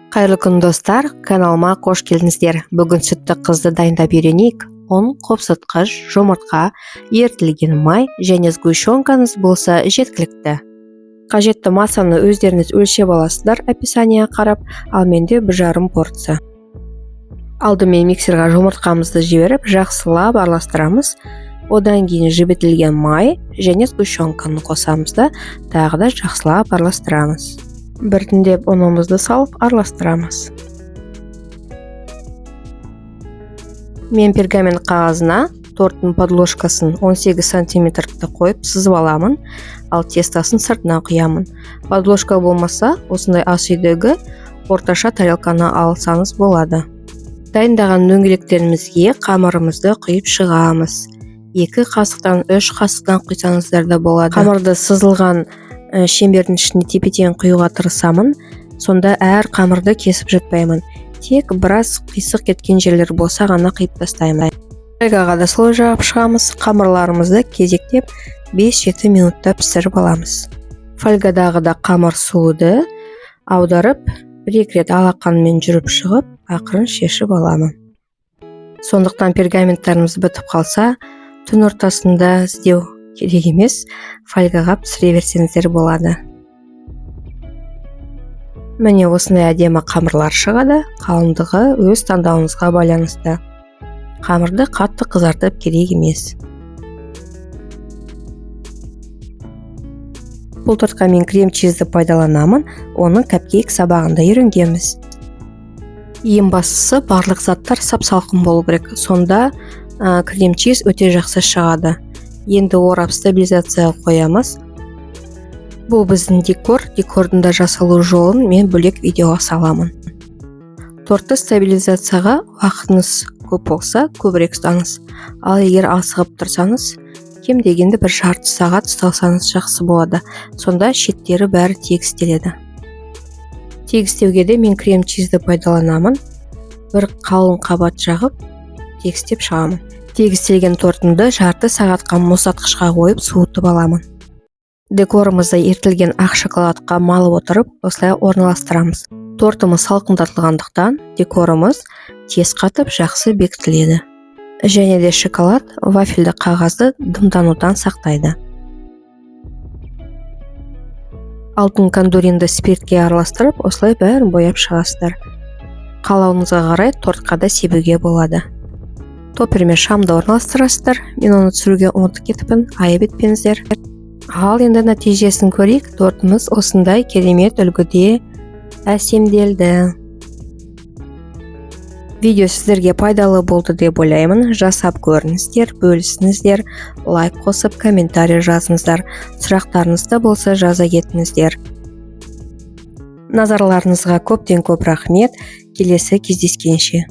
Қайырлы күн достар, каналыма қош келдіңіздер. Бүгін сүтті қызды дайындап үйренейік. Ұн, қопсытқыш, жұмыртқа, ерітілген май және сгущенкаңыз болса жеткілікті. Қажетті массаны өздеріңіз өлшеп аласыздар описанияға қарап, ал менде 1,5 порция. Алдымен миксерға жұмыртқамызды жіберіп, жақсылап араластырамыз. Одан кейін жібітілген май және сгущенканы қосамыз да, тағы да жақсылап араластырамыз. Біртіндеп ұнымызды салып араластырамыз. Мен пергамент қағазына торттың подложкасын 18 сантиметрді қойып сызып аламын, ал тестасын сыртына құямын. Подложка болмаса, осындай ас үйдегі орташа тарелканы алсаңыз болады. Дайындаған дөңгелектерімізге қамырымызды құйып шығамыз. 2 қасықтан 3 қасықтан құйсаңыздар да болады. Қамырды сызылған шеңбердің ішіне тепе-тең құюға тырысамын, сонда әр қамырды кесіп жатпаймын. Тек біраз қисық кеткен жерлер болса ғана қиып тастаймын. Фольгаға да солай жағып шығамыз. Қамырларымызды кезектеп 5-7 минутта пісіріп аламыз. Фольгадағы да қамыр суды аударып, 1-2 рет алақанмен жүріп шығып, ақырын шешіп аламын. Сондықтан пергаменттарымыз бітіп қалса, түн ортасында іздеу керек емес, фольгаға пісіре берсеңіздер болады. Міне осындай әдемі қамырлар шығады, қалыңдығы өз таңдауыңызға байланысты. Қамырды қатты қызартып керек емес. Бұл тортқа мен крем-чизді пайдаланамын, оның капкейк сабағында үйренгенбіз. Ең бастысы барлық заттар сап-салқын болу керек, сонда крем-чиз өте жақсы шығады. Енді орап стабилизацияға қоямыз. Бұл біздің декордың да жасалу жолын мен бөлек видеоға саламын. Тортты стабилизацияға уақытыңыз көп болса, көбірек ұстаңыз. Ал егер асығып тұрсаңыз, кем дегенде 1 жарты сағат ұстасаңыз жақсы болады. Сонда шеттері бәрі тегістеледі. Тегістеуге де мен крем-чизді пайдаланамын. Бір қалың қабат жағып, тегістеп шығамын. Тегістелген тортымды жарты сағатқа мұздатқышқа қойып суытып аламын. Декорымызды ерітілген ақ шоколадқа малып отырып, осылай орналастырамыз. Тортымыз салқындатылғандықтан декорымыз тез қатып жақсы бекітіледі. Және де шоколад вафельді қағазды дымданудан сақтайды. Алтын кондуринді спиртке араластырып, осылай бәрін бояп шығасыздар. Қалауыңызға қарай тортқа да себуге болады. Топпермен шамды орналастырасыздар. Мен оны түсіруге ұмытып кетіппін, айып етпеңіздер. Ал енді нәтижесін көрейік. Тортымыз осындай керемет үлгіде әсемделді. Видео сіздерге пайдалы болды деп ойлаймын. Жасап көріңіздер, бөлісіңіздер, лайк қосып, комментарий жазыңыздар. Сұрақтарыңызда болса жаза кетіңіздер. Назарларыңызға көптен көп рахмет. Келесі кездескенше.